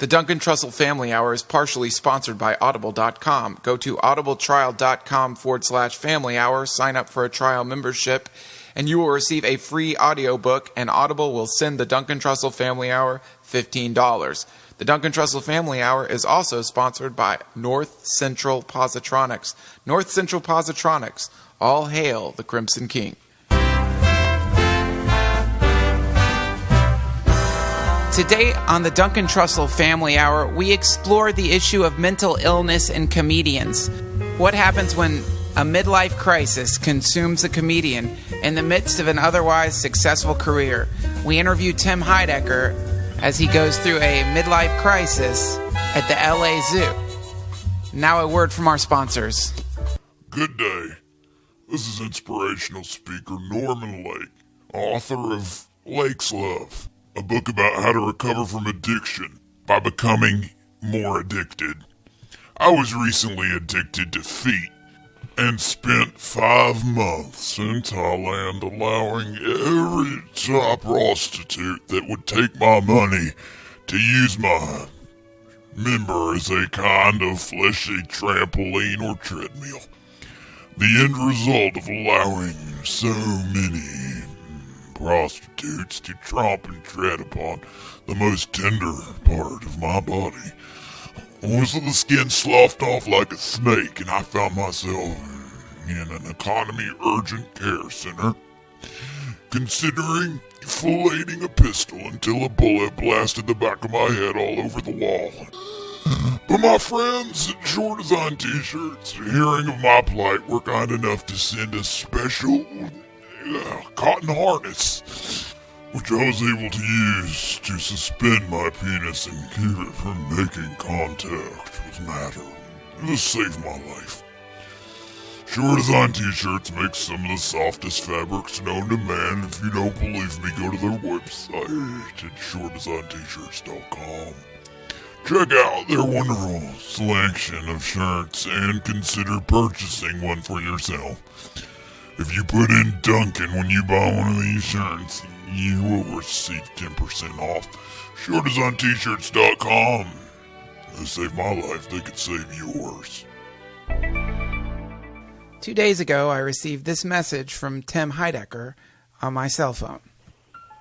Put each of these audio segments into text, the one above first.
The Duncan Trussell Family Hour is partially sponsored by Audible.com. Go to audibletrial.com/family hour, sign up for a trial membership, and you will receive a free audiobook, and Audible will send the Duncan Trussell Family Hour $15. The Duncan Trussell Family Hour is also sponsored by North Central Positronics. North Central Positronics. All hail the Crimson King. Today on the Duncan Trussell Family Hour, we explore the issue of mental illness in comedians. What happens when a midlife crisis consumes a comedian in the midst of an otherwise successful career? We interview Tim Heidecker as he goes through a midlife crisis at the LA Zoo. Now a word from our sponsors. Good day. This is inspirational speaker Norman Lake, author of Lake's Love, a book about how to recover from addiction by becoming more addicted. I was recently addicted to feet and spent 5 months in Thailand allowing every top prostitute that would take my money to use my member as a kind of fleshy trampoline or treadmill. The end result of allowing so many prostitutes to tromp and tread upon the most tender part of my body was the skin sloughed off like a snake, and I found myself in an economy urgent care center, considering filleting a pistol until a bullet blasted the back of my head all over the wall. But my friends at Short Design T-shirts, hearing of my plight, were kind enough to send a special cotton harness, which I was able to use to suspend my penis and keep it from making contact with matter. This saved my life. Short Design T-shirts make some of the softest fabrics known to man. If you don't believe me, go to their website at shortdesigntshirts.com. Check out their wonderful selection of shirts and consider purchasing one for yourself. If you put in Duncan when you buy one of these shirts, you will receive 10% off. ShortDesignT-shirts.com. They saved my life, they could save yours. 2 days ago, I received this message from Tim Heidecker on my cell phone.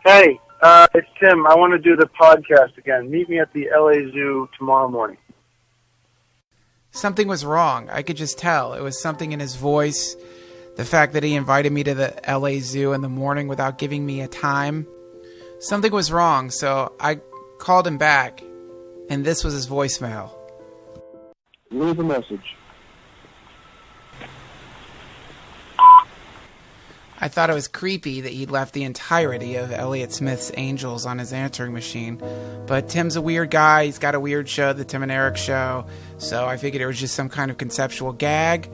Hey, it's Tim. I want to do the podcast again. Meet me at the LA Zoo tomorrow morning. Something was wrong. I could just tell. It was something in his voice. The fact that he invited me to the LA Zoo in the morning without giving me a time. Something was wrong, so I called him back, and this was his voicemail. Leave a message. I thought it was creepy that he'd left the entirety of Elliott Smith's Angels on his answering machine, but Tim's a weird guy. He's got a weird show, the Tim and Eric Show, so I figured it was just some kind of conceptual gag.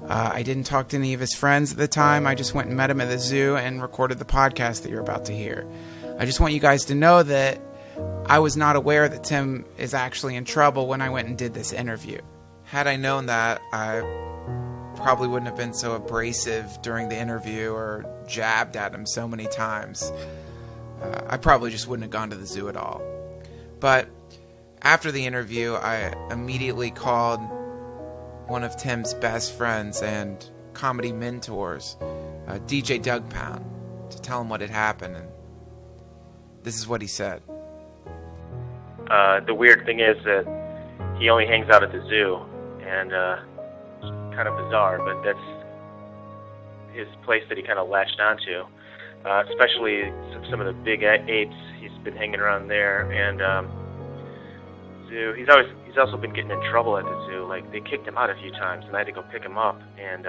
I didn't talk to any of his friends at the time. I just went and met him at the zoo and recorded the podcast that you're about to hear. I just want you guys to know that I was not aware that Tim is actually in trouble when I went and did this interview. Had I known that, I probably wouldn't have been so abrasive during the interview or jabbed at him so many times. I probably just wouldn't have gone to the zoo at all. But after the interview, I immediately called one of Tim's best friends and comedy mentors, DJ Doug Pound, to tell him what had happened, and this is what he said. The weird thing is that he only hangs out at the zoo, and it's kind of bizarre, but that's his place that he kind of latched onto, especially some of the big apes. He's been hanging around there, and zoo. He's also been getting in trouble at the zoo. Like, they kicked him out a few times, and I had to go pick him up, and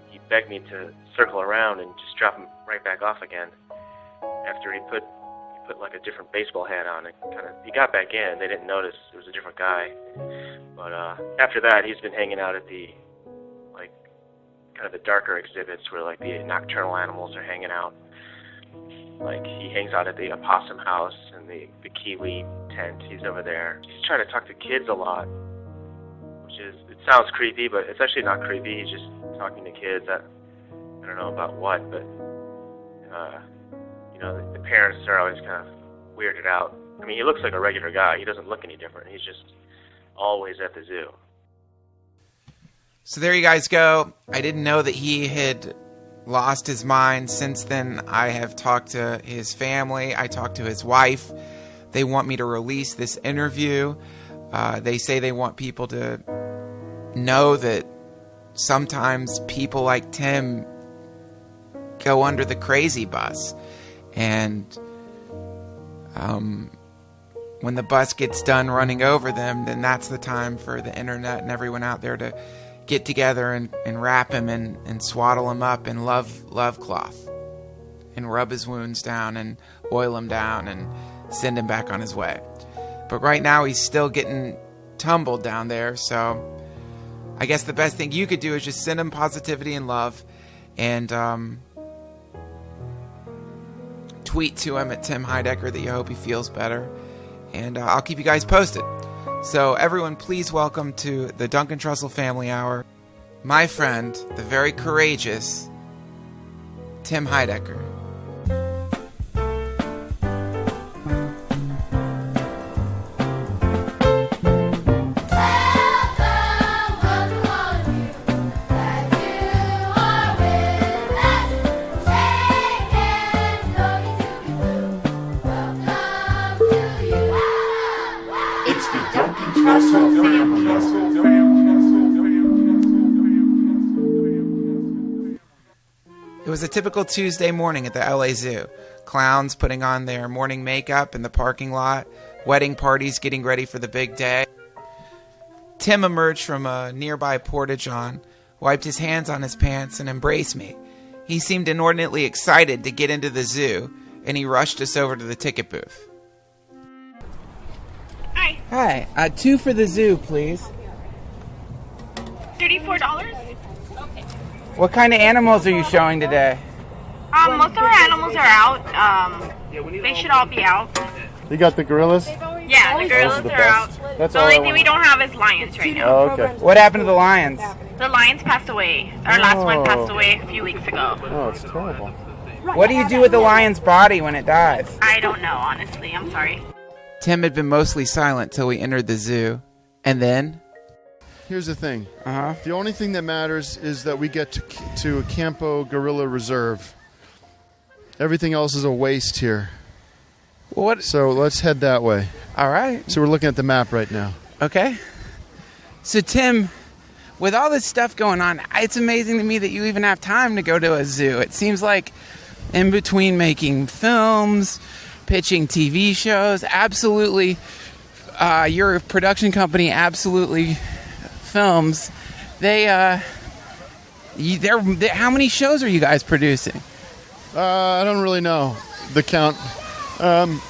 he begged me to circle around and just drop him right back off again. After he put like a different baseball hat on, and he got back in. They didn't notice it was a different guy. But after that, he's been hanging out at the kind of the darker exhibits where like the nocturnal animals are hanging out. Like, he hangs out at the opossum house and the kiwi tent. He's over there. He's trying to talk to kids a lot, which is, it sounds creepy, but it's actually not creepy. He's just talking to kids. I don't know about what, but the parents are always kind of weirded out. I mean, he looks like a regular guy. He doesn't look any different. He's just always at the zoo. So there you guys go. I didn't know that he had lost his mind. Since then, I have talked to his family. I talked to his wife. They want me to release this interview. They say they want people to know that sometimes people like Tim go under the crazy bus. And when the bus gets done running over them, then that's the time for the internet and everyone out there to get together and wrap him and swaddle him up in love cloth and rub his wounds down and oil him down and send him back on his way. But right now he's still getting tumbled down there, so I guess the best thing you could do is just send him positivity and love, and tweet to him at Tim Heidecker that you hope he feels better, and I'll keep you guys posted. So everyone, please welcome to the Duncan Trussell Family Hour, my friend, the very courageous Tim Heidecker. It was a typical Tuesday morning at the LA Zoo. Clowns putting on their morning makeup in the parking lot, wedding parties getting ready for the big day. Tim emerged from a nearby porta-john, wiped his hands on his pants, and embraced me. He seemed inordinately excited to get into the zoo, and he rushed us over to the ticket booth. Hi. Hi, 2 for the zoo, please. $34? What kind of animals are you showing today? Most of our animals are out. They should all be out. You got the gorillas? Yeah, the gorillas are out. That's The all only I thing want. we don't have is lions right now. Oh, okay. What happened to the lions? The lions passed away. Our last one passed away a few weeks ago. Oh, it's terrible. What do you do with the lion's body when it dies? I don't know, honestly. I'm sorry. Tim had been mostly silent till we entered the zoo. And then? Here's the thing. Uh-huh. The only thing that matters is that we get to Campo Gorilla Reserve. Everything else is a waste here. What? So let's head that way. All right. So we're looking at the map right now. Okay. So, Tim, with all this stuff going on, it's amazing to me that you even have time to go to a zoo. It seems like in between making films, pitching TV shows, absolutely, your production company absolutely films. They're how many shows are you guys producing? I don't really know the count. I'm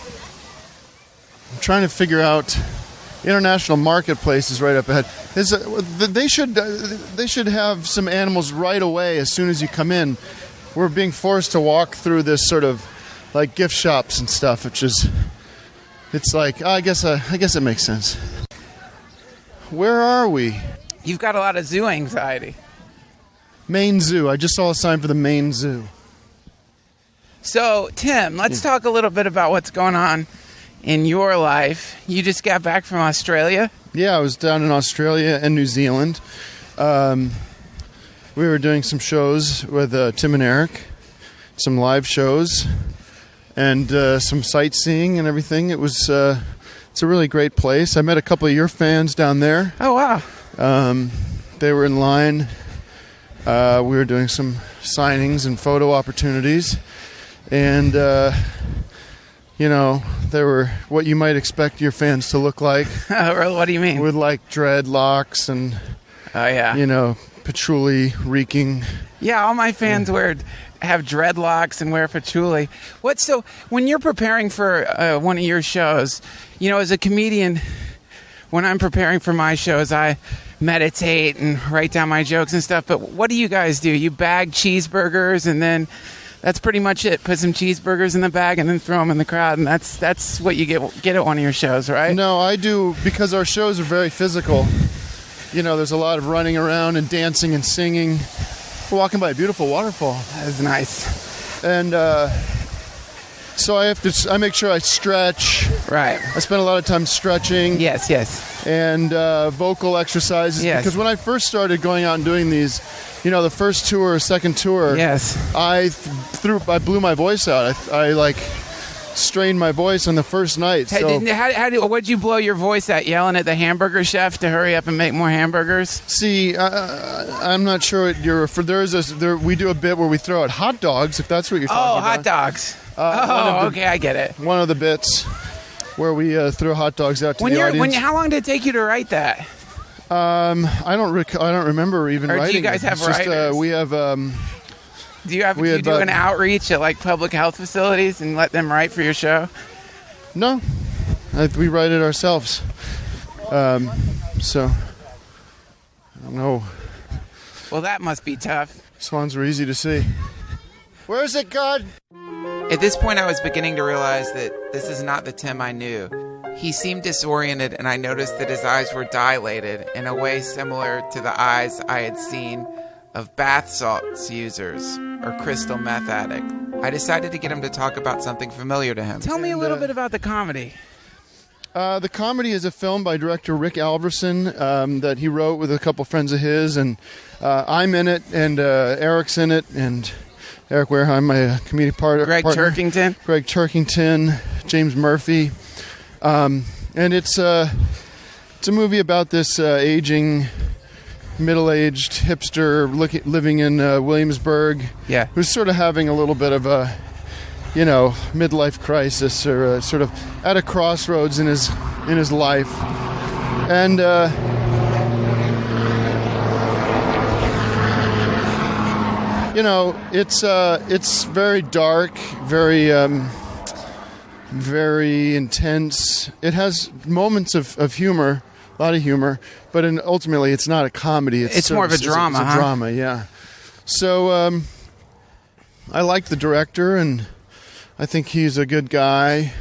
trying to figure out. International Marketplace is right up ahead. They should have some animals right away as soon as you come in. We're being forced to walk through this sort of like gift shops and stuff, which is, it's like, I guess it makes sense. Where are we? You've got a lot of zoo anxiety. Maine Zoo. I just saw a sign for the Maine Zoo. So, Tim, let's talk a little bit about what's going on in your life. You just got back from Australia? Yeah, I was down in Australia and New Zealand. We were doing some shows with Tim and Eric, some live shows, and some sightseeing and everything. It's a really great place. I met a couple of your fans down there. Oh, wow. They were in line. We were doing some signings and photo opportunities. And, they were what you might expect your fans to look like. What do you mean? With, like, dreadlocks and, Oh, yeah. patchouli reeking. Yeah, all my fans have dreadlocks and wear patchouli. So when you're preparing for one of your shows, as a comedian, when I'm preparing for my shows, I meditate and write down my jokes and stuff. But what do you guys do? You bag cheeseburgers and then that's pretty much it. Put some cheeseburgers in the bag and then throw them in the crowd, and that's what you get at one of your shows, right? No, I do, because our shows are very physical. There's a lot of running around and dancing and singing. We're walking by a beautiful waterfall. That is nice. And So I make sure I stretch. Right. I spend a lot of time stretching. Yes, yes. And vocal exercises. Yes. Because when I first started going out and doing these, the first tour, second tour, yes, I blew my voice out. I like strained my voice on the first night. Hey, what'd you blow your voice at? Yelling at the hamburger chef to hurry up and make more hamburgers? See, I'm not sure what you're referring. We do a bit where we throw out hot dogs, if that's what you're talking about. Oh, hot dogs. Okay, I get it. One of the bits where we throw hot dogs out to the audience. How long did it take you to write that? I don't remember even writing. Or do you guys have writers? Just, we have. Do you do an outreach at like public health facilities and let them write for your show? No, we write it ourselves. So I don't know. Well, that must be tough. Swans were easy to see. Where's it, God? At this point, I was beginning to realize that this is not the Tim I knew. He seemed disoriented, and I noticed that his eyes were dilated in a way similar to the eyes I had seen of bath salts users or crystal meth addict. I decided to get him to talk about something familiar to him. Tell me a little bit about the comedy. The comedy is a film by director Rick Alverson that he wrote with a couple friends of his, and I'm in it, and Eric's in it, and Eric Wareheim, my comedic partner. Greg Turkington, James Murphy. And it's a movie about this aging, middle-aged hipster living in Williamsburg, who's sort of having a little bit of a, midlife crisis, or sort of at a crossroads in his life, and it's very dark, very intense. It has moments of humor, a lot of humor, but ultimately it's not a comedy. It's more of a drama. It's a drama, yeah. So I liked the director, and I think he's a good guy.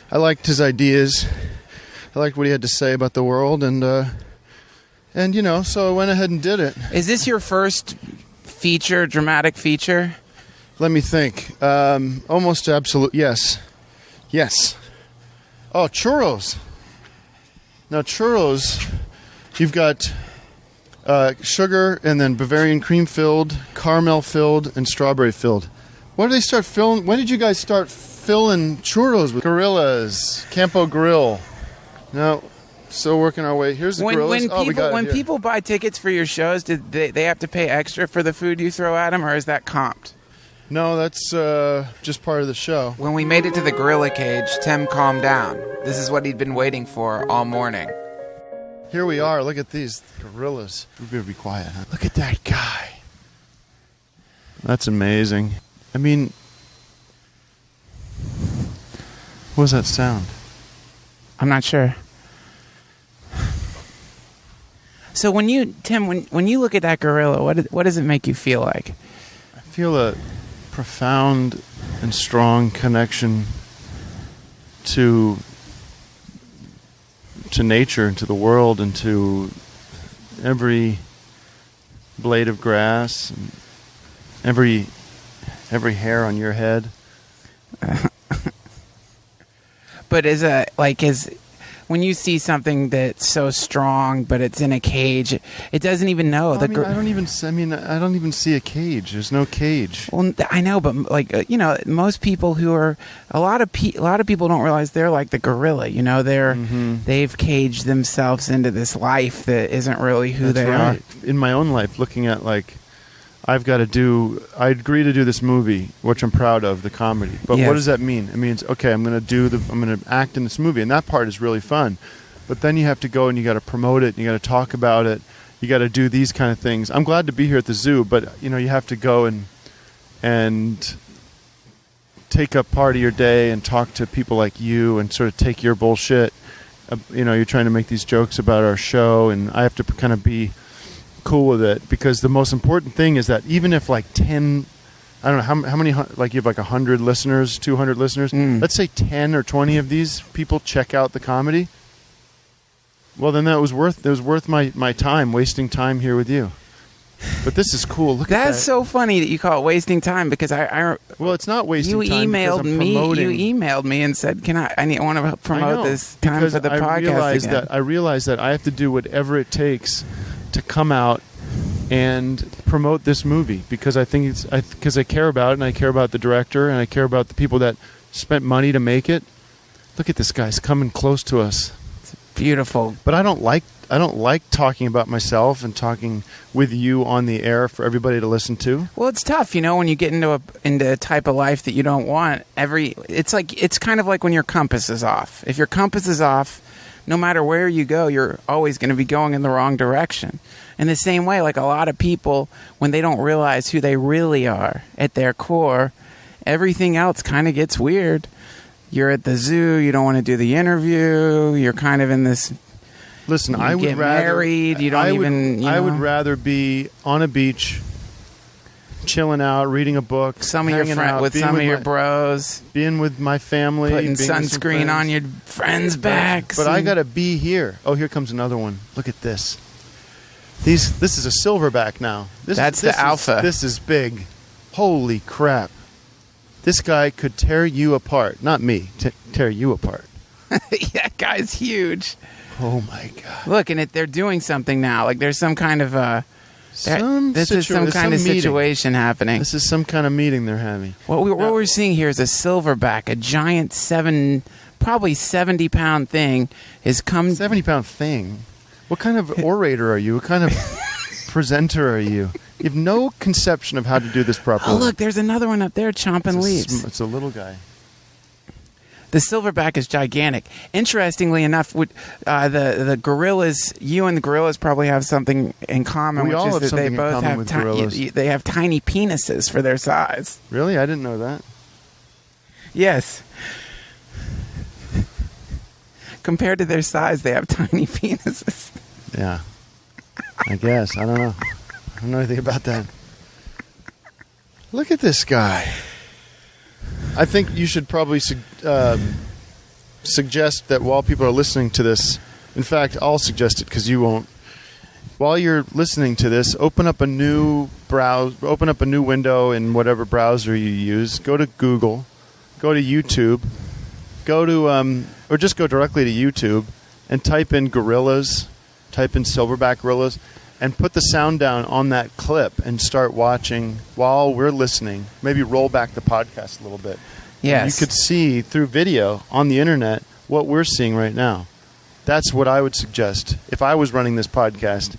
I liked his ideas. I liked what he had to say about the world, and so I went ahead and did it. Is this your first dramatic feature? Let me think. Almost absolute. Yes. Oh, churros. Now, churros, you've got sugar and then Bavarian cream filled, caramel filled, and strawberry filled. When did you guys start filling churros with? Gorillas, Campo Grill. No, still working our way. Here's the gorillas. When people buy tickets for your shows, did they have to pay extra for the food you throw at them, or is that comped? No, that's just part of the show. When we made it to the gorilla cage, Tim calmed down. This is what he'd been waiting for all morning. Here we are. Look at these gorillas. We better be quiet, huh? Look at that guy. That's amazing. I mean, what was that sound? I'm not sure. So when you look at that gorilla, what does it make you feel like? I feel a profound and strong connection to nature and to the world and to every blade of grass and every hair on your head. But when you see something that's so strong, but it's in a cage, it doesn't even know. I don't even see a cage. There's no cage. Well, I know, but most people a lot of people don't realize they're like the gorilla. They've caged themselves into this life that isn't really who they are. In my own life, looking at I agree to do this movie, which I'm proud of, the comedy. But What does that mean? It means, okay, I'm going to act in this movie, and that part is really fun. But then you have to go and you got to promote it, and you got to talk about it. You got to do these kind of things. I'm glad to be here at the zoo, but you have to go and take up part of your day and talk to people like you and sort of take your bullshit. You're trying to make these jokes about our show, and I have to kind of be cool with it, because the most important thing is that even if 10, I don't know how many, you have 100 listeners, 200 listeners, let's say 10 or 20 of these people check out the comedy, well then it was worth my time, wasting time here with you. But this is cool. Look at that. That's so funny that you call it wasting time because Well, it's not wasting you time. emailed me. Promoting. You emailed me and said, "Can I want to promote this time because for the podcast?" I realize that I have to do whatever it takes to come out and promote this movie because I think because I care about it and I care about the director and I care about the people that spent money to make it. Look at this guy's coming close to us. It's beautiful. But I don't like talking about myself and talking with you on the air for everybody to listen to. Well, it's tough, when you get into a type of life that you don't want. It's kind of like when your compass is off. If your compass is off, no matter where you go, you're always going to be going in the wrong direction. In the same way, like a lot of people, when they don't realize who they really are at their core, everything else kind of gets weird. You're at the zoo, you don't want to do the interview, you're kind of in this... Listen, I would get rather... married, you don't I would rather be on a beach, chilling out, reading a book, with some of your bros, being with my family, putting sunscreen on your friends' backs. But I got to be here. Oh, here comes another one. Look at this. This is a silverback now. That's the alpha. This is big. Holy crap. This guy could tear you apart. Not me. Tear you apart. Yeah, guy's huge. Oh, my God. Look, and they're doing something now. Like, there's some kind of... this is some kind of situation happening. This is some kind of meeting they're having. What we're seeing here is a silverback, a giant probably 70-pound thing is come... 70-pound thing? What kind of orator are you? What kind of presenter are you? You have no conception of how to do this properly. Oh, look, there's another one up there chomping leaves. It's a little guy. The silverback is gigantic. Interestingly enough, the gorillas, you and the gorillas probably have something in common. We all have something in common with gorillas. They have tiny penises for their size. Really? I didn't know that. Yes. Compared to their size, they have tiny penises. Yeah. I guess. I don't know. I don't know anything about that. Look at this guy. I think you should probably suggest that while people are listening to this, in fact, I'll suggest it because you won't. While you're listening to this, open up a new window in whatever browser you use. Go to Google, go to YouTube, or just go directly to YouTube and type in gorillas, type in silverback gorillas, and put the sound down on that clip and start watching while we're listening. Maybe roll back the podcast a little bit. Yes. And you could see through video on the internet what we're seeing right now. That's what I would suggest. If I was running this podcast,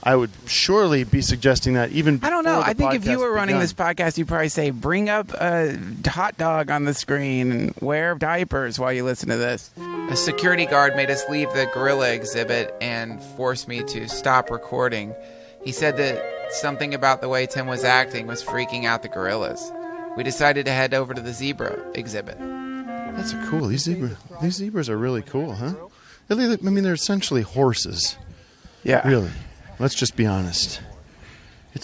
I would surely be suggesting that even before I don't know. I think if you were running begun. this podcast, you'd probably say, bring up a hot dog on the screen and wear diapers while you listen to this. A security guard made us leave the gorilla exhibit and forced me to stop recording. He said that something about the way Tim was acting was freaking out the gorillas. We decided to head over to the zebra exhibit. That's cool. These zebras are really cool, huh? I mean, they're essentially horses. Yeah. Really. Let's just be honest. I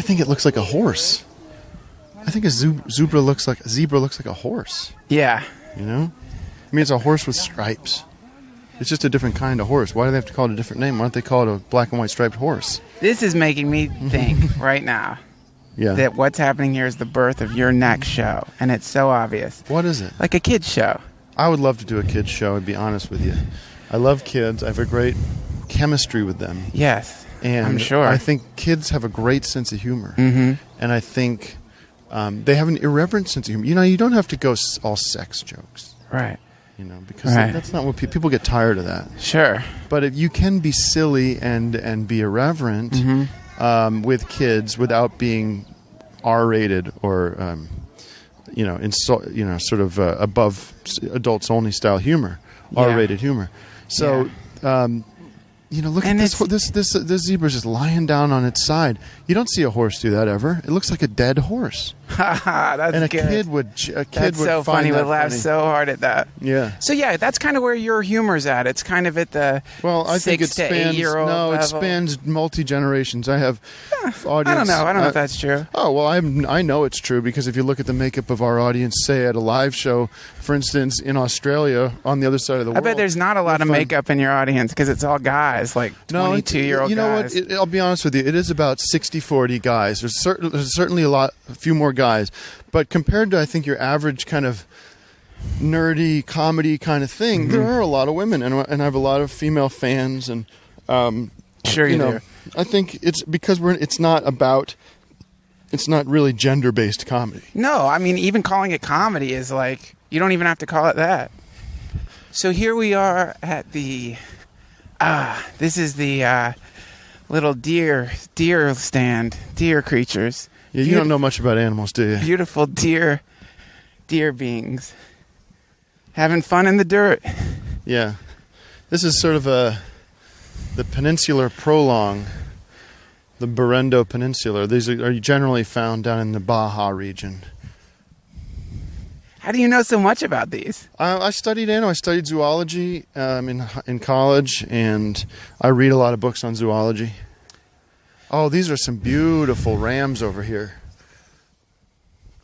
think it looks like a horse. I think a zebra looks like a horse. Yeah. You know? I mean, it's a horse with stripes. It's just a different kind of horse. Why do they have to call it a different name? Why don't they call it a black and white striped horse? This is making me think right now that what's happening here is the birth of your next show. And it's so obvious. What is it? Like a kid's show. I would love to do a kid's show, to be honest with you. I love kids. I have a great chemistry with them. Yes, and I'm sure. I think kids have a great sense of humor. Mm-hmm. And I think they have an irreverent sense of humor. You know, you don't have to go all sex jokes. Right. You know, because that's not what people get tired of that. Sure. But if you can be silly and be irreverent with kids without being R-rated or sort of above adults only style humor, R-rated humor. So, look at this zebra's just lying down on its side. You don't see a horse do that ever. It looks like a dead horse. That's and a good. kid would That's so find funny. that Would laugh funny. so hard at that. Yeah. So yeah, that's kind of where your humor's at. It's kind of at the Well, I think it 6 to 8 spans. year old No, level. it spans multi generations. I have audience. I don't know if that's true. Oh well, I know it's true because if you look at the makeup of our audience, say at a live show, for instance, in Australia, on the other side of the I world, bet there's not a lot of you'll find- makeup in your audience because it's all guys, like 22-year-old You know guys. what? I'll be honest with you. It is about 60-40 guys. There's certainly a few more guys, but compared to I think your average kind of nerdy comedy kind of thing, there are a lot of women, and I have a lot of female fans, and Sure you know, do. I think it's because it's not really gender-based comedy. No, I mean, even calling it comedy is like, you don't even have to call it that. So here we are at the, this is the little deer stand, deer creatures. Yeah, you don't know much about animals, do you? Beautiful deer beings. Having fun in the dirt. Yeah. This is sort of the peninsular prolong, the Berendo Peninsula. These are generally found down in the Baja region. How do you know so much about these? I studied zoology in college, and I read a lot of books on zoology. Oh, these are some beautiful rams over here.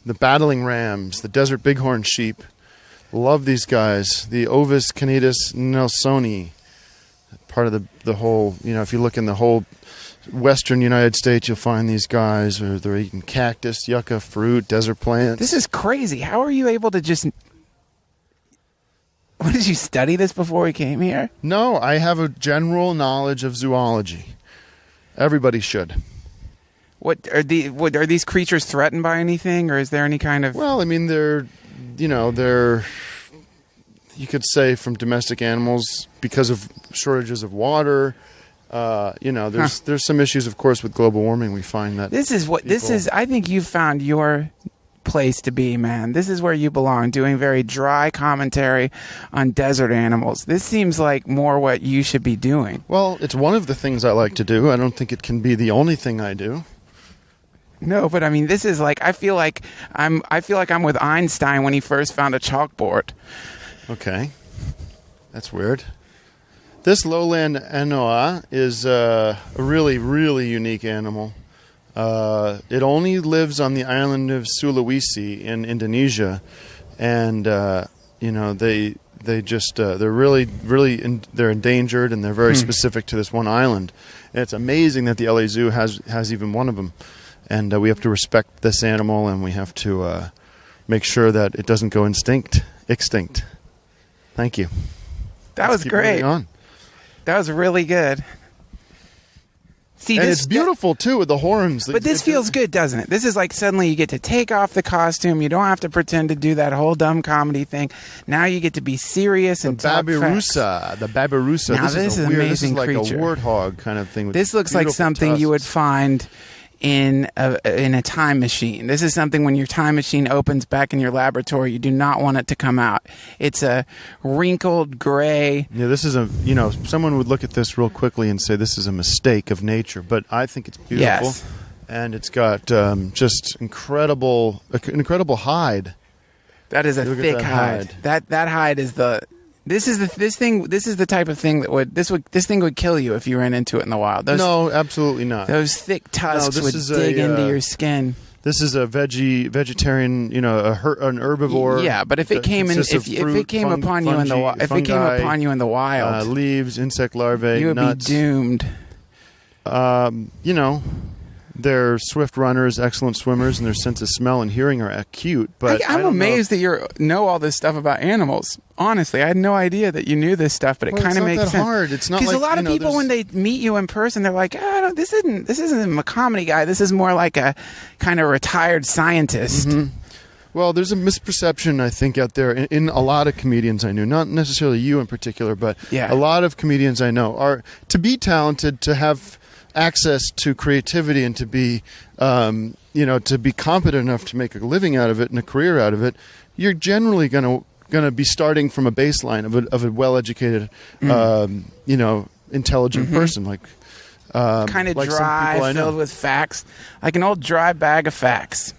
The battling rams, the desert bighorn sheep. Love these guys. The Ovis canetus nelsoni. Part of the whole, if you look in the whole western United States, you'll find these guys. They're eating cactus, yucca, fruit, desert plants. This is crazy. How are you able to just... What, did you study this before we came here? No, I have a general knowledge of zoology. Everybody should. What are these creatures threatened by anything, or is there any kind of... Well, I mean, they're, you could say from domestic animals because of shortages of water. There's some issues, of course, with global warming. We find that I think you've found your place to be, man. This is where you belong, doing very dry commentary on desert animals. This seems like more what you should be doing. Well, it's one of the things I like to do. I don't think it can be the only thing I do. No, but I mean, this is like I feel like I'm with Einstein when he first found a chalkboard. Okay, that's weird. This lowland anoa is a really, really unique animal. It only lives on the island of Sulawesi in Indonesia, and they're really, really they're endangered, and they're very specific to this one island. And it's amazing that the LA Zoo has even one of them, and we have to respect this animal, and we have to make sure that it doesn't go extinct. Thank you. That was great. On. That was really good. See, and it's beautiful too with the horns. But this feels good, doesn't it? This is like suddenly you get to take off the costume. You don't have to pretend to do that whole dumb comedy thing. Now you get to be serious and talk facts. The babirusa. Now this is an amazing This is like creature. a warthog kind of thing. With This looks like something tusks. you would find in a time machine. This is something when your time machine opens back in your laboratory, you do not want it to come out. It's a wrinkled gray. Yeah, this is someone would look at this real quickly and say this is a mistake of nature, but I think it's beautiful. Yes. And it's got just incredible hide. That is a Look at thick that hide. hide. That hide is this is the type of thing that this thing would kill you if you ran into it in the wild. No, absolutely not. Those thick tusks would dig into your skin. This is a vegetarian, an herbivore. Yeah, but if it came in, if it came upon you in the wild, leaves, insect larvae, you would nuts. be doomed. They're swift runners, excellent swimmers, and their sense of smell and hearing are acute. But I'm amazed that you know all this stuff about animals. Honestly, I had no idea that you knew this stuff, but it kind of makes sense. It's not that hard. It's not because like, a lot of people when they meet you in person, they're like, this isn't a comedy guy. This is more like a kind of retired scientist. Mm-hmm. Well, there's a misperception, I think, out there in a lot of comedians I know, not necessarily you in particular, but a lot of comedians I know are to be talented, to have access to creativity, and to be, to be competent enough to make a living out of it and a career out of it. You're generally going to be starting from a baseline of a well-educated, intelligent person, like kind of like dry, some people I know. filled with facts, like an old dry bag of facts.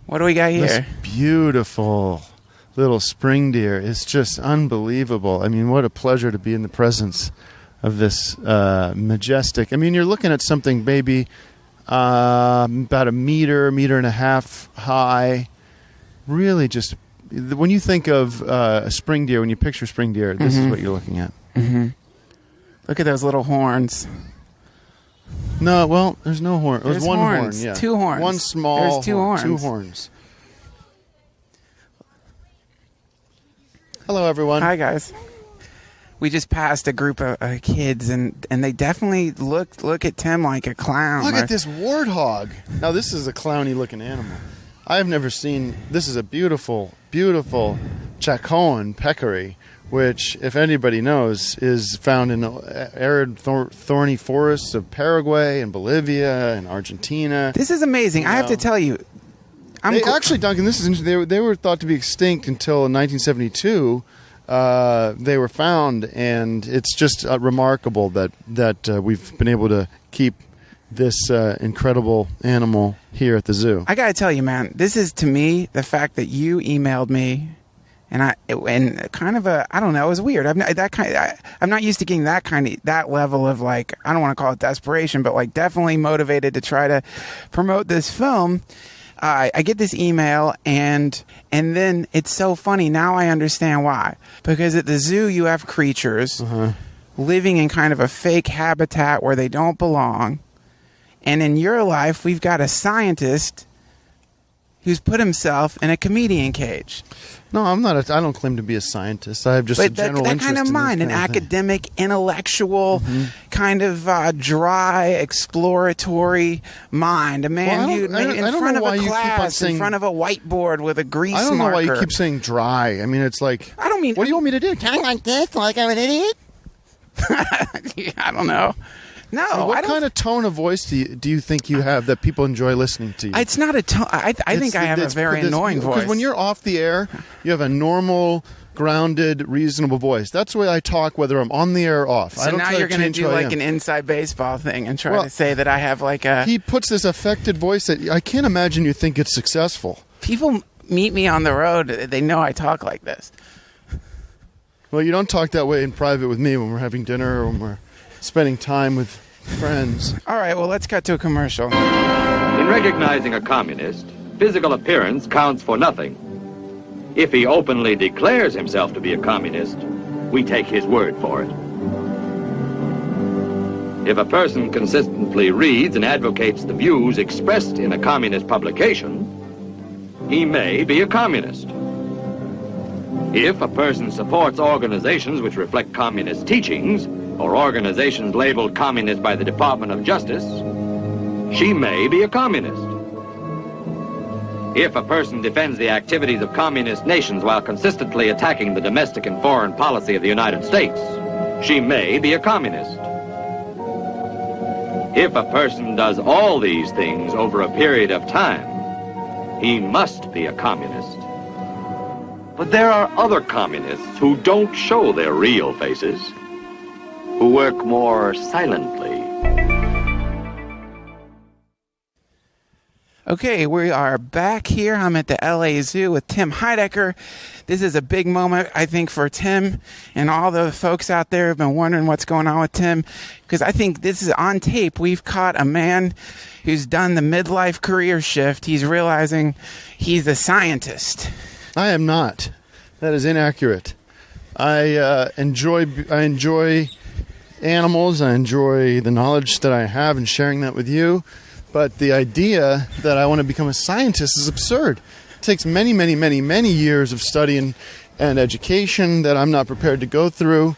What do we got This here? beautiful little spring deer. It's just unbelievable. I mean, what a pleasure to be in the presence of this majestic. I mean, you're looking at something, baby, about a meter and a half high. Really just, when you think of a spring deer, when you picture spring deer, this is what you're looking at. Mm-hmm. Look at those little horns. No, well, there's no horn. There's one horns. horn, yeah. 2 horns. One small There's 2 horn. horns. 2 horns. Hello, everyone. Hi, guys. We just passed a group of kids, and they definitely look at Tim like a clown. Look at this warthog. Now, this is a clowny-looking animal. I have never seen... This is a beautiful, beautiful Chacoan Peccary, which, if anybody knows, is found in arid, thorny forests of Paraguay and Bolivia and Argentina. This is amazing. I have to tell you. Actually, Duncan, this is interesting. They were thought to be extinct until 1972. They were found, and it's just remarkable that we've been able to keep this incredible animal here at the zoo. I got to tell you, man, this is, to me, the fact that you emailed me, and kind of a, I don't know, it was weird. I'm not used to getting that level of, like, I don't want to call it desperation, but like definitely motivated to try to promote this film. I get this email, and then it's so funny. Now I understand why. Because at the zoo, you have creatures living in kind of a fake habitat where they don't belong. And in your life, we've got a scientist who's put himself in a comedian cage. No, I'm not. I don't claim to be a scientist. I have just a general that interest kind of in mind, this an kind of thing. academic, intellectual, kind of dry, exploratory mind. A man who, in front of a class, in front of a whitebboard with a grease marker. I don't know why you keep saying dry. I mean, it's like, I don't mean. What do you want me to do? Talk like this, like I'm an idiot? I don't know. No, what kind of tone of voice do you think you have that people enjoy listening to you? It's not a tone. I think I have a very annoying voice. Because when you're off the air, you have a normal, grounded, reasonable voice. That's the way I talk, whether I'm on the air or off. So now you're going to do like an inside baseball thing and try to say that I have like a... He puts this affected voice that I can't imagine you think it's successful. People meet me on the road. They know I talk like this. Well, you don't talk that way in private with me when we're having dinner or when we're spending time with friends. All right, well, let's cut to a commercial. In recognizing a communist, physical appearance counts for nothing. If he openly declares himself to be a communist, we take his word for it. If a person consistently reads and advocates the views expressed in a communist publication, he may be a communist. If a person supports organizations which reflect communist teachings, or organizations labeled communist by the Department of Justice, she may be a communist. If a person defends the activities of communist nations while consistently attacking the domestic and foreign policy of the United States, she may be a communist. If a person does all these things over a period of time, he must be a communist. But there are other communists who don't show their real faces, who work more silently. Okay, we are back here. I'm at the LA Zoo with Tim Heidecker. This is a big moment, I think, for Tim and all the folks out there who've been wondering what's going on with Tim, because I think this is on tape. We've caught a man who's done the midlife career shift. He's realizing he's a scientist. I am not. That is inaccurate. I enjoy animals. I enjoy the knowledge that I have and sharing that with you. But the idea that I want to become a scientist is absurd. It takes many, many, many, many years of study and education that I'm not prepared to go through.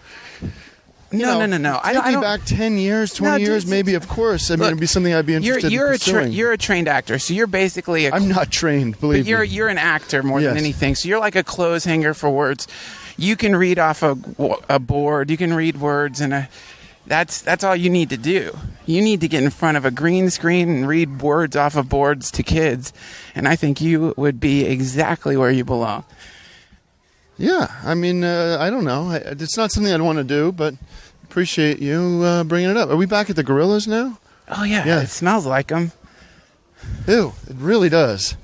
No. Take me back 10 years, 20 years, maybe, of course. I mean, it'd be something I'd be interested in pursuing. You're a trained actor, so you're basically I'm not trained, believe me. You're an actor more than anything. So you're like a clothes hanger for words. You can read off a board. You can read words, and that's all you need to do. You need to get in front of a green screen and read words off of boards to kids, and I think you would be exactly where you belong. Yeah, I mean, I don't know. It's not something I'd want to do, but appreciate you bringing it up. Are we back at the Gorillas now? Oh, yeah. It smells like them. Ew, it really does.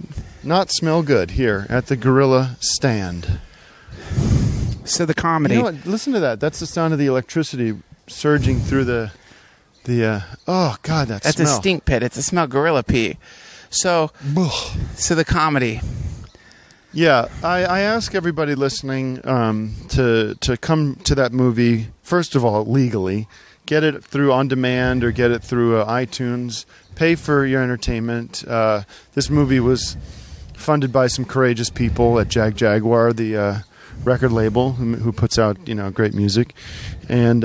not smell good here at the Gorilla stand. So the comedy. You know what? Listen to that. That's the sound of the electricity surging through the oh, God, That's smell. a stink pit. It's a smell gorilla pee. So the comedy. Yeah, I ask everybody listening to come to that movie, first of all, legally. Get it through On Demand or get it through iTunes. Pay for your entertainment. This movie was funded by some courageous people at Jaguar, the record label who puts out great music, and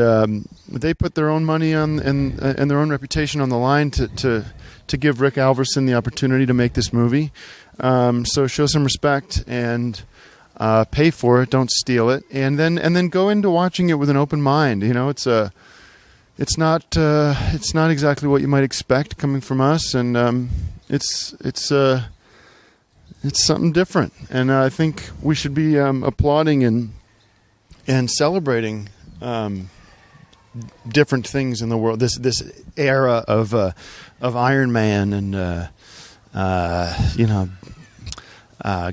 they put their own money on and their own reputation on the line to give Rick Alverson the opportunity to make this movie. So show some respect and pay for it. Don't steal it, and then go into watching it with an open mind. It's not exactly what you might expect coming from us, and it's something different, and I think we should be applauding and celebrating different things in the world. This era of Iron Man and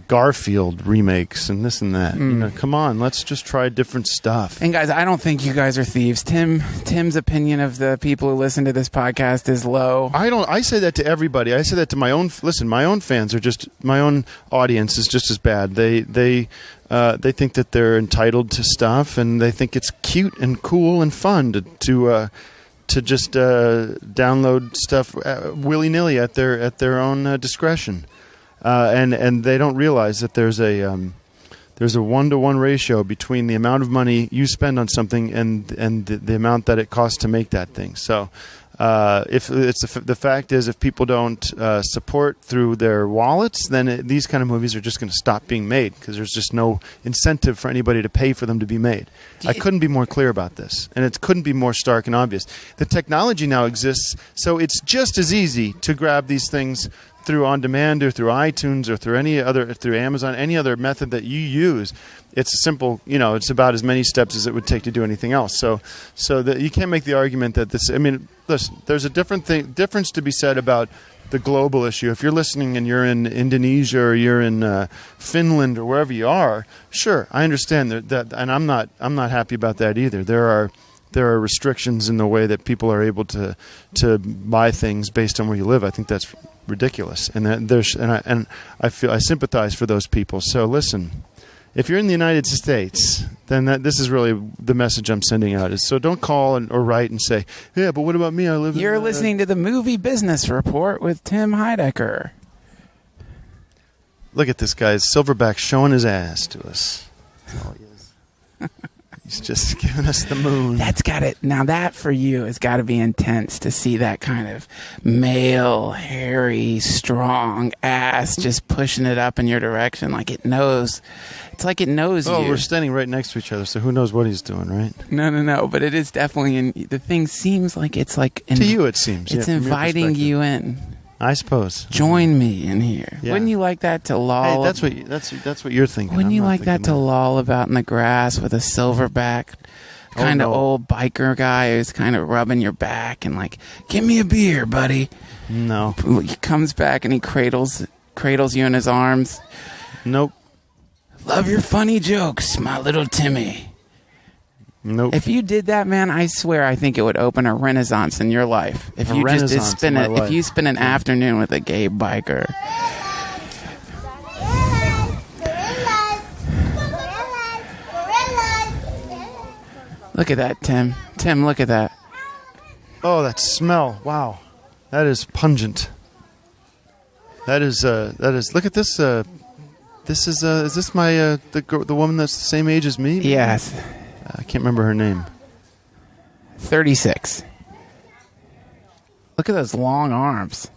Garfield remakes and this and that. Come on, let's just try different stuff. And guys, I don't think you guys are thieves. Tim's opinion of the people who listen to this podcast is low. I say that to everybody. I say that to my own. Listen, my own fans are just my own audience is just as bad. They think that they're entitled to stuff, and they think it's cute and cool and fun to just download stuff willy-nilly at their own discretion. And they don't realize that there's a 1-to-1 ratio between the amount of money you spend on something and the amount that it costs to make that thing. So if the fact is, if people don't support through their wallets, then these kind of movies are just going to stop being made because there's just no incentive for anybody to pay for them to be made. I couldn't be more clear about this, and it couldn't be more stark and obvious. The technology now exists, so it's just as easy to grab these things through On Demand or through iTunes or through Amazon, any other method that you use. It's simple, it's about as many steps as it would take to do anything else. So that you can't make the argument that this. I mean, listen, there's a difference to be said about the global issue. If you're listening and you're in Indonesia or you're in Finland or wherever you are, sure, I understand that, and I'm not happy about that either. There are restrictions in the way that people are able to buy things based on where you live. I think that's ridiculous, and I sympathize for those people. So listen, if you're in the United States, then this is really the message I'm sending out. Is so don't call or write and say, yeah, but what about me? I live. You're listening to the Movie Business Report with Tim Heidecker. Look at this guy, Silverback, showing his ass to us. That's all he is. He's just giving us the moon. That's got it. Now that for you has got to be intense to see that kind of male, hairy, strong ass just pushing it up in your direction like it knows. It's like it knows you. Oh, we're standing right next to each other, so who knows what he's doing, right? No. But it is definitely the thing seems like it's like to you it seems. It's inviting you in. I suppose. Join me in here. Yeah. Wouldn't you like that to loll? Hey, that's what you're thinking. Wouldn't you like that to loll about in the grass with a silverback kind of old biker guy who's kind of rubbing your back and like, give me a beer, buddy? No. He comes back and he cradles you in his arms. Nope. Love your funny jokes, my little Timmy. Nope. If you did that, man, I swear I think it would open a renaissance in your life. If you just if you spend an afternoon with a gay biker. Look at that, Tim. Tim, look at that. Oh, that smell. Wow. That is pungent. That is look at this this is this my the woman that's the same age as me? Yes. I can't remember her name. 36. Look at those long arms.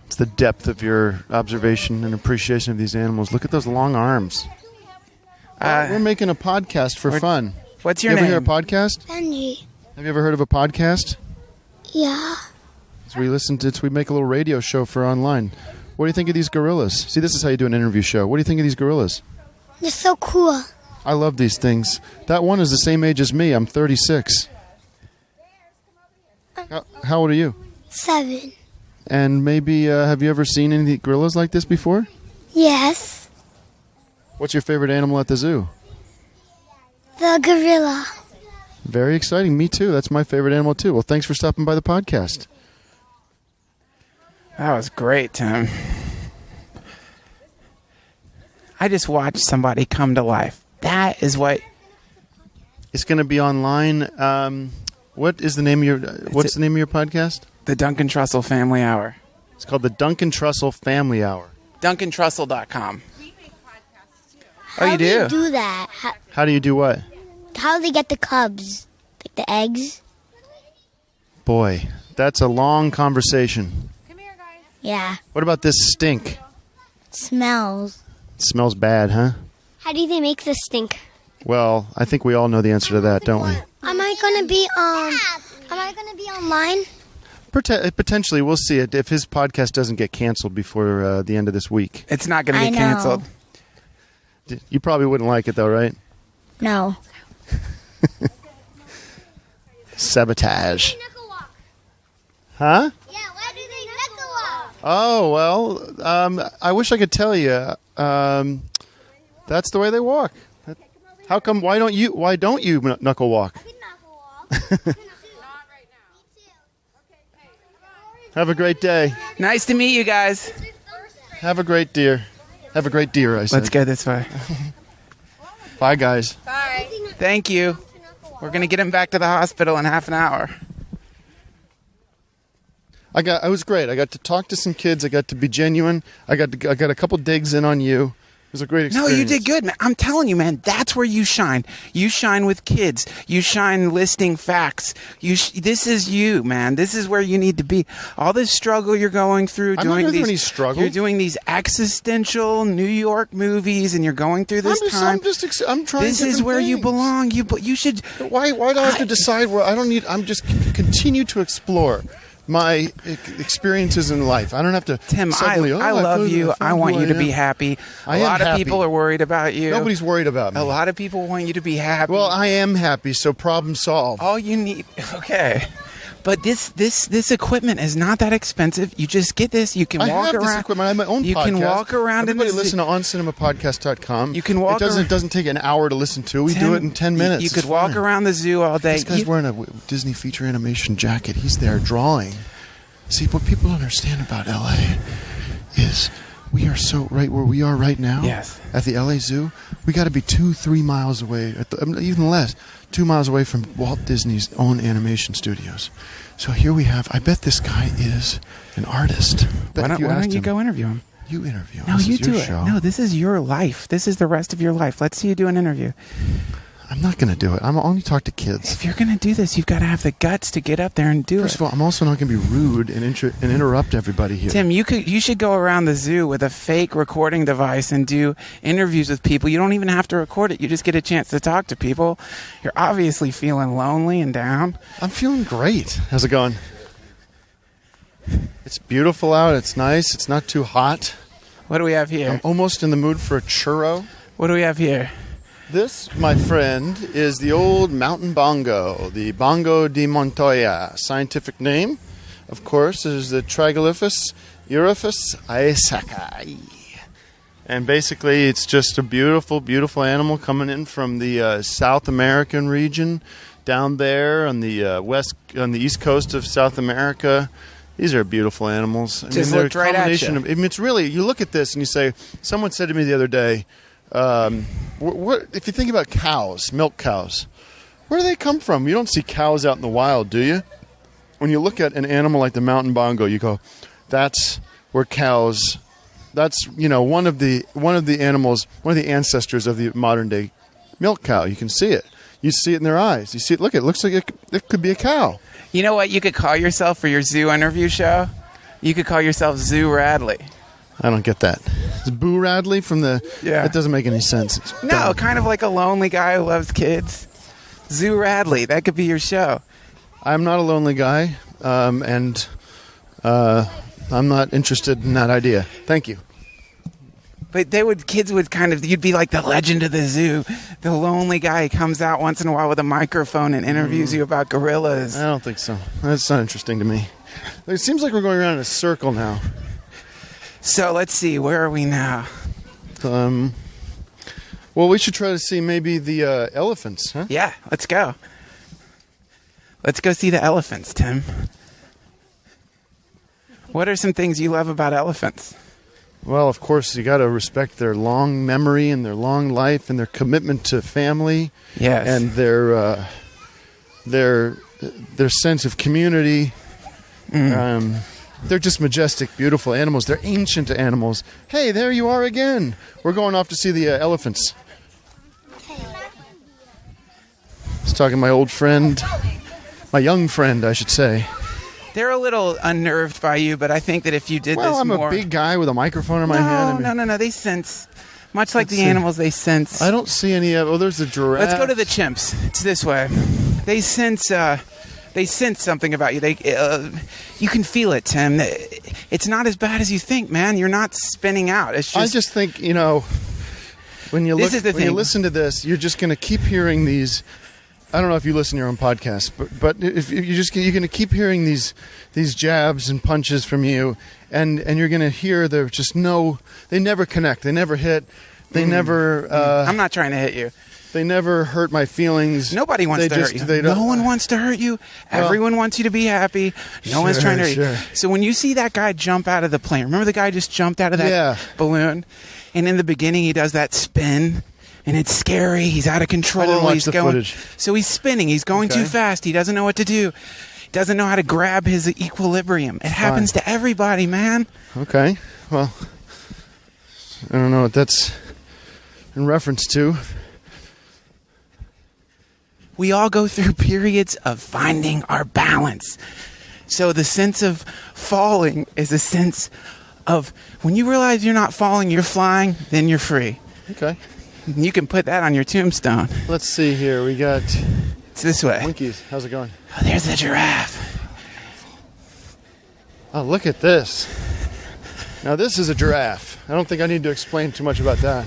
It's the depth of your observation and appreciation of these animals. Look at those long arms. We're making a podcast for fun. What's your name? You ever hear a podcast? Benji. Have you ever heard of a podcast? Yeah. So we make a little radio show for online. What do you think of these gorillas? See, this is how you do an interview show. What do you think of these gorillas? They're so cool. I love these things. That one is the same age as me. I'm 36. How old are you? 7. And maybe, have you ever seen any gorillas like this before? Yes. What's your favorite animal at the zoo? The gorilla. Very exciting. Me too. That's my favorite animal too. Well, thanks for stopping by the podcast. That was great, Tim. I just watched somebody come to life. That is what... It's going to be online. What is the name of your... What's the name of your podcast? The Duncan Trussell Family Hour. It's called the Duncan Trussell Family Hour. DuncanTrussell.com. How you do? do that? How do you do what? How do they get the cubs? Like the eggs? Boy, that's a long conversation. Yeah. What about this stink? Smells. It smells bad, huh? How do they make the stink? Well, I think we all know the answer to that, don't we? Am I gonna be online? Potentially, we'll see it if his podcast doesn't get canceled before the end of this week. It's not going to get I know. canceled. You probably wouldn't like it, though, right? No. Sabotage. Huh? Yeah, why do they knuckle walk? Oh, well, I wish I could tell you. That's the way they walk. How come? Why don't you knuckle walk? Have a great day. Nice to meet you guys. Have a great deer. Have a great deer, I said. Let's go this way. Bye, guys. Bye. Thank you. We're going to get him back to the hospital in half an hour. I was great. I got to talk to some kids. I got to be genuine. I got a couple digs in on you. It was a great experience. No, you did good, man. I'm telling you, man, that's where you shine. You shine with kids. You shine listing facts. This is you, man. This is where you need to be. All this struggle you're going through, I'm not going through any struggle. You're doing these existential New York movies, and you're going through this time. I'm trying. This is where you belong. You should. Why do I have to decide where? I don't need. I'm just continue to explore my experiences in life. I don't have to. Tim, suddenly, I love you. I want you to be happy. I A am lot of happy. people are worried about you. Nobody's worried about me. A lot of people want you to be happy. Well, I am happy, so problem solved. All you need, okay. But this equipment is not that expensive. You just get this. You can I walk have around. this equipment. I have my own you podcast. can walk around Everybody in the listen to OnCinemaPodcast.com. You can walk It doesn't take an hour to listen to. We do it in 10 minutes. You could It's walk fine. around the zoo all day. This guy's wearing a Disney feature animation jacket. He's there drawing. See, what people don't understand about LA is we are so right where we are right now. Yes. At the LA Zoo, we got to be 2-3 miles away, even less, 2 miles away from Walt Disney's own animation studios. So here we have. I bet this guy is an artist. Why don't you go interview him? You interview him. No, This you is your do it. show. No, this is your life. This is the rest of your life. Let's see you do an interview. I'm not going to do it. I'm only talk to kids. If you're going to do this, you've got to have the guts to get up there and do First it. of all, I'm also not going to be rude and interrupt everybody here. Tim, you should go around the zoo with a fake recording device and do interviews with people. You don't even have to record it. You just get a chance to talk to people. You're obviously feeling lonely and down. I'm feeling great. How's it going? It's beautiful out. It's nice. It's not too hot. What do we have here? I'm almost in the mood for a churro. What do we have here? This, my friend, is the old mountain bongo, the Bongo de Montoya. Scientific name, of course, is the Triglyphus Giraffe aesaki. And basically, it's just a beautiful, beautiful animal coming in from the South American region, down there on the east coast of South America. These are beautiful animals. Just they're looked right at you. It's really, you look at this and you say, someone said to me the other day, if you think about cows, milk cows, where do they come from? You don't see cows out in the wild, do you? When you look at an animal like the mountain bongo, you go, that's where cows, that's, one of the animals, one of the ancestors of the modern day milk cow. You can see it. You see it in their eyes. You see it, look, it looks like it could be a cow. You know what you could call yourself for your zoo interview show? You could call yourself Zoo Radley. I don't get that. It's Boo Radley from the... Yeah. That doesn't make any sense. It's No, dumb. kind of like a lonely guy who loves kids. Zoo Radley, that could be your show. I'm not a lonely guy, and I'm not interested in that idea. Thank you. But kids would you'd be like the legend of the zoo. The lonely guy comes out once in a while with a microphone and interviews you about gorillas. I don't think so. That's not interesting to me. It seems like we're going around in a circle now. So let's see, where are we now? Well, we should try to see maybe the elephants, huh? Yeah, let's go. Let's go see the elephants, Tim. What are some things you love about elephants? Well, of course, you got to respect their long memory and their long life and their commitment to family. Yes. And their sense of community. They're just majestic, beautiful animals. They're ancient animals. Hey, there you are again. We're going off to see the elephants. I was talking to my old friend, my young friend, I should say. They're a little unnerved by you, but I think that if you did this more... Well, I'm a big guy with a microphone in my hand. No. They sense. Much like the animals, they sense. I don't see any... Oh, there's the giraffe. Let's go to the chimps. It's this way. They sense something about you. You can feel it, Tim. It's not as bad as you think, man. You're not spinning out. It's just... I just think, when you listen to this, you're just going to keep hearing these... I don't know if you listen to your own podcast, but if you're going to keep hearing these jabs and punches from you, and you're going to hear they never connect, they never hit, they never. I'm not trying to hit you. They never hurt my feelings. Nobody wants to hurt you. No one wants to hurt you. Everyone wants you to be happy. No one's trying to hurt you. So when you see that guy jump out of the plane, remember the guy just jumped out of that balloon, and in the beginning he does that spin. And it's scary. He's out of control. I didn't watch the footage. So he's spinning. He's going too fast. He doesn't know what to do. He doesn't know how to grab his equilibrium. It happens to everybody, man. Okay. Well, I don't know what that's in reference to. We all go through periods of finding our balance. So the sense of falling is a sense of when you realize you're not falling, you're flying, then you're free. Okay. You can put that on your tombstone. Let's see here. We got... It's this way. Monkeys. How's it going? Oh, there's the giraffe. Oh, look at this. Now, this is a giraffe. I don't think I need to explain too much about that.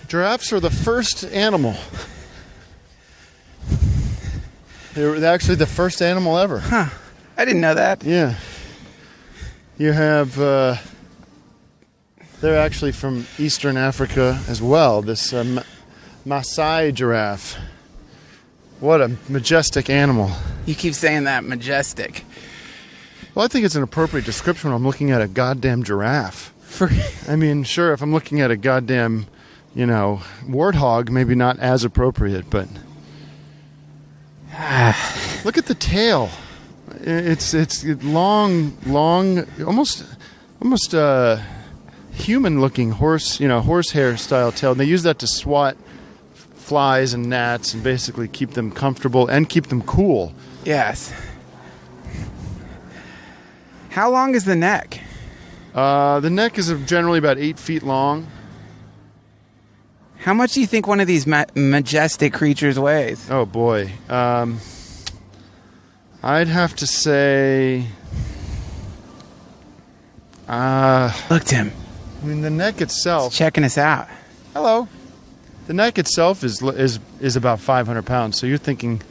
Giraffes are the first animal. They were actually the first animal ever. Huh. I didn't know that. Yeah. You have... They're actually from Eastern Africa as well. This Maasai giraffe. What a majestic animal. You keep saying that, majestic. Well, I think it's an appropriate description when I'm looking at a goddamn giraffe. I mean, sure, if I'm looking at a goddamn, warthog, maybe not as appropriate, but... Look at the tail. It's long, almost human-looking horsehair style tail. And they use that to swat flies and gnats and basically keep them comfortable and keep them cool. Yes. How long is the neck? The neck is generally about 8 feet long. How much do you think one of these majestic creatures weighs? Oh, boy. I'd have to say... Look, Tim. I mean, the neck itself... It's checking us out. Hello. The neck itself is about 500 pounds, so you're thinking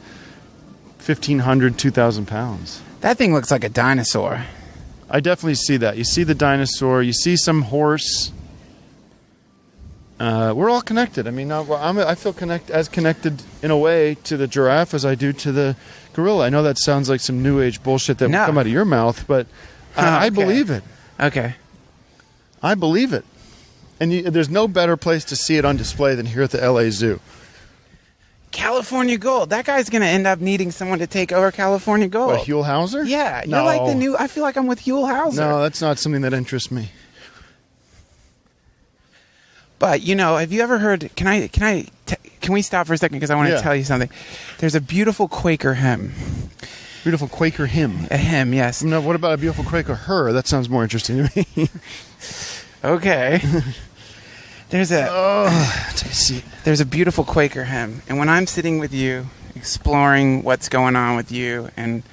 1,500, 2,000 pounds. That thing looks like a dinosaur. I definitely see that. You see the dinosaur. You see some horse. We're all connected. I mean, I feel as connected in a way to the giraffe as I do to the gorilla. I know that sounds like some new age bullshit that would come out of your mouth, but I believe it. Okay. I believe it. And there's no better place to see it on display than here at the LA Zoo. California Gold. That guy's going to end up needing someone to take over California Gold. What, Huell Hauser? Yeah. No. You're like the new... I feel like I'm with Huell Hauser. No, that's not something that interests me. But, have you ever heard... Can we stop for a second? Because I want to tell you something. There's a beautiful Quaker hymn. Beautiful Quaker hymn? A hymn, yes. No, what about a beautiful Quaker her? That sounds more interesting to me. Okay. There's take a seat. There's a beautiful Quaker hymn. And when I'm sitting with you, exploring what's going on with you and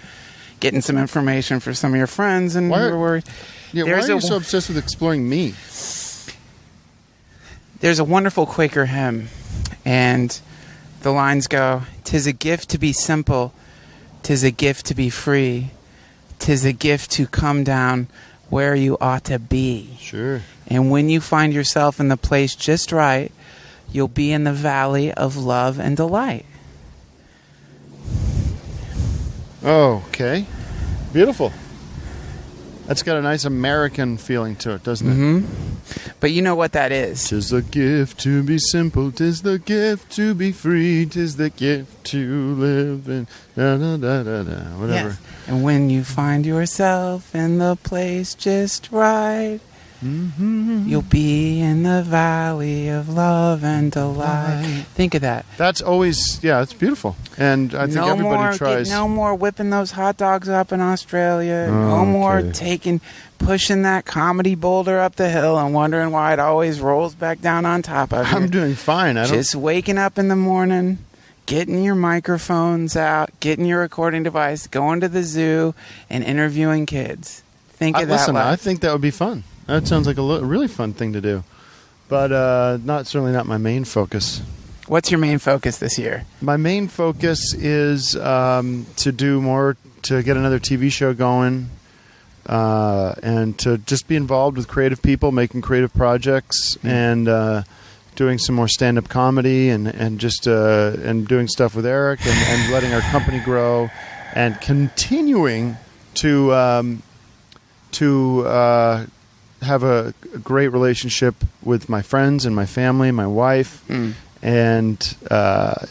getting some information for some of your friends and you're worried. Yeah, why are you so obsessed with exploring me? There's a wonderful Quaker hymn, and the lines go, "'Tis a gift to be simple, 'Tis a gift to be free. 'Tis a gift to come down where you ought to be. Sure. And when you find yourself in the place just right, you'll be in the valley of love and delight. Oh, okay. Beautiful. That's got a nice American feeling to it, doesn't it? Mm-hmm. But you know what that is. 'Tis the gift to be simple, 'tis the gift to be free, 'tis the gift to live and whatever. Yes. And when you find yourself in the place just right, you'll be in the valley of love and delight. Think of that. That's always, that's beautiful. And I think everybody tries. No more whipping those hot dogs up in Australia. No more pushing that comedy boulder up the hill and wondering why it always rolls back down on top of you. I'm doing fine. Just waking up in the morning, getting your microphones out, getting your recording device, going to the zoo, and interviewing kids. Think of that. Listen, I think that would be fun. That sounds like a really fun thing to do. But certainly not my main focus. What's your main focus this year? My main focus is to do more, to get another TV show going, and to just be involved with creative people, making creative projects, and doing some more stand-up comedy, and just and doing stuff with Eric, and letting our company grow, and continuing to have a great relationship with my friends and my family, my wife, and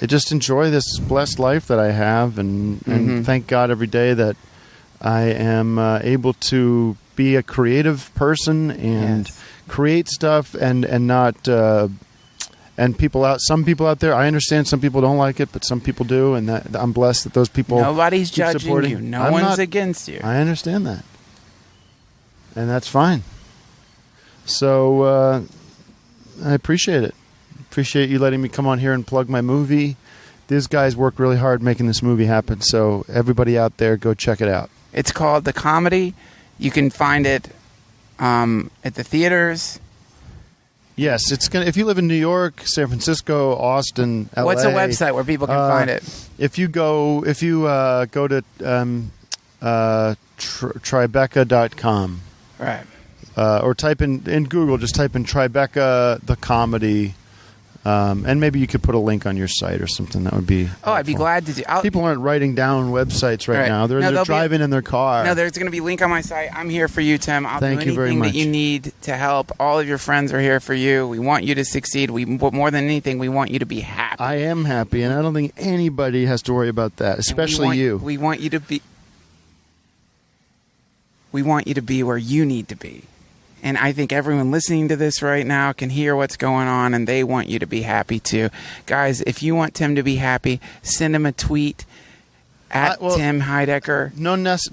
just enjoy this blessed life that I have, and thank God every day that I am able to be a creative person and create stuff, and not and some people out there. I understand some people don't like it, but some people do, and that I'm blessed that those people. Nobody's keep judging supporting. you. No one's against you. I understand that, and that's fine. So I appreciate it. Appreciate you letting me come on here and plug my movie. These guys worked really hard making this movie happen. So everybody out there, go check it out. It's called The Comedy. You can find it at the theaters. Yes, it's gonna. If you live in New York, San Francisco, Austin, LA. What's a website where people can find it? If you go to Tribeca.com. Right. Or type in Google, just type in Tribeca the comedy, and maybe you could put a link on your site or something. That would be helpful. I'd be glad to do. People aren't writing down websites right now. They're driving in their car. No, there's going to be a link on my site. I'm here for you, Tim. I'll Thank do you very anything much. that you need to help. All of your friends are here for you. We want you to succeed. But more than anything, we want you to be happy. I am happy, and I don't think anybody has to worry about that, especially you. We want you to be. We want you to be where you need to be. And I think everyone listening to this right now can hear what's going on, and they want you to be happy too. Guys, if you want Tim to be happy, send him a tweet at Tim Heidecker. No, not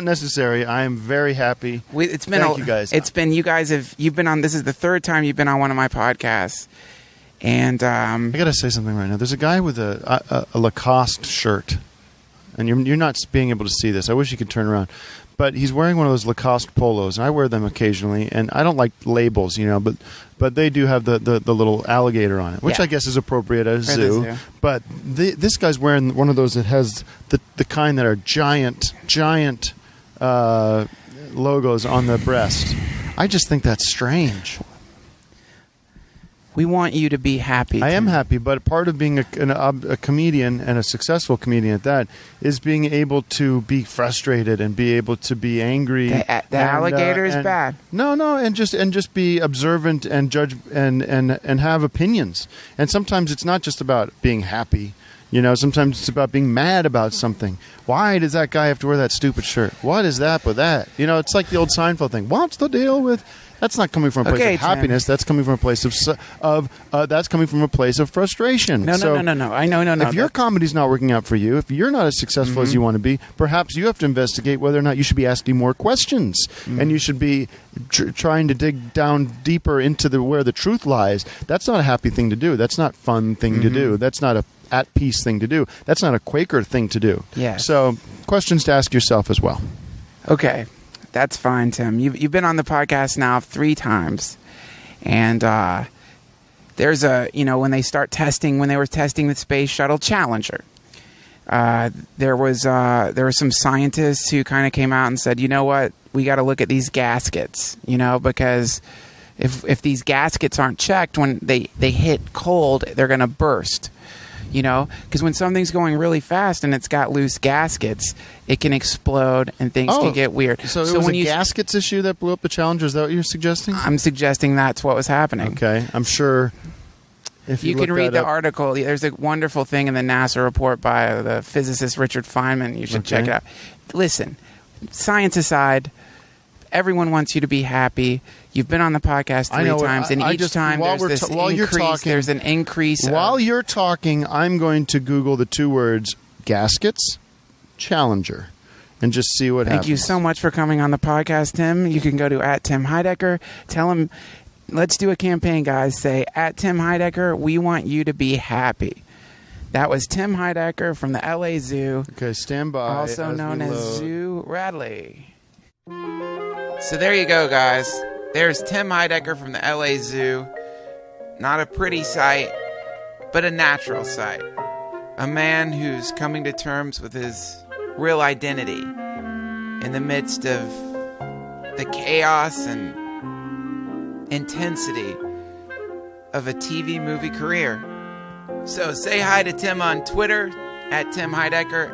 necessary. I am very happy. Thank you guys. You've been on. This is the third time you've been on one of my podcasts, and I got to say something right now. There's a guy with a Lacoste shirt, and you're not being able to see this. I wish you could turn around. But he's wearing one of those Lacoste polos, and I wear them occasionally. And I don't like labels, but they do have the little alligator on it, which I guess is appropriate at a zoo. But this guy's wearing one of those that has the kind that are giant logos on the breast. I just think that's strange. We want you to be happy. I am happy, but part of being a comedian, and a successful comedian at that, is being able to be frustrated and be able to be angry. The alligator is bad. No, and just be observant and judge and have opinions. And sometimes it's not just about being happy. Sometimes it's about being mad about something. Why does that guy have to wear that stupid shirt? What is that with that? It's like the old Seinfeld thing. What's the deal with? That's not coming from a place of happiness. That's coming from a place that's coming from a place of frustration. No. I know. If your comedy's not working out for you, if you're not as successful as you want to be, perhaps you have to investigate whether or not you should be asking more questions, and you should be trying to dig down deeper into where the truth lies. That's not a happy thing to do. That's not a fun thing to do. That's not a at peace thing to do. That's not a Quaker thing to do. Yes. So questions to ask yourself as well. Okay. That's fine, Tim. You've been on the podcast now 3 times, and there's when they were testing the Space Shuttle Challenger, There were some scientists who kind of came out and said, you know what, we got to look at these gaskets, because if these gaskets aren't checked when they hit cold, they're going to burst. Because when something's going really fast and it's got loose gaskets, it can explode and things can get weird. So it was a gaskets issue that blew up the Challenger? Is that what you're suggesting? I'm suggesting that's what was happening. Okay, I'm sure. If you can read the article. There's a wonderful thing in the NASA report by the physicist Richard Feynman. You should check it out. Listen, science aside, everyone wants you to be happy. You've been on the podcast 3 times, and each time there's an increase. While you're talking, I'm going to Google the 2 words gaskets, Challenger, and just see what happens. Thank you so much for coming on the podcast, Tim. You can go to @TimHeidecker. Tell him, let's do a campaign, guys. Say, @TimHeidecker, we want you to be happy. That was Tim Heidecker from the LA Zoo. Okay, stand by. Also known as Zoo Radley. So there you go, guys. There's Tim Heidecker from the LA Zoo. Not a pretty sight, but a natural sight. A man who's coming to terms with his real identity in the midst of the chaos and intensity of a TV movie career. So say hi to Tim on Twitter @TimHeidecker,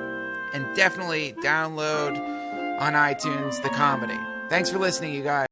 and definitely download on iTunes the comedy. Thanks for listening, you guys.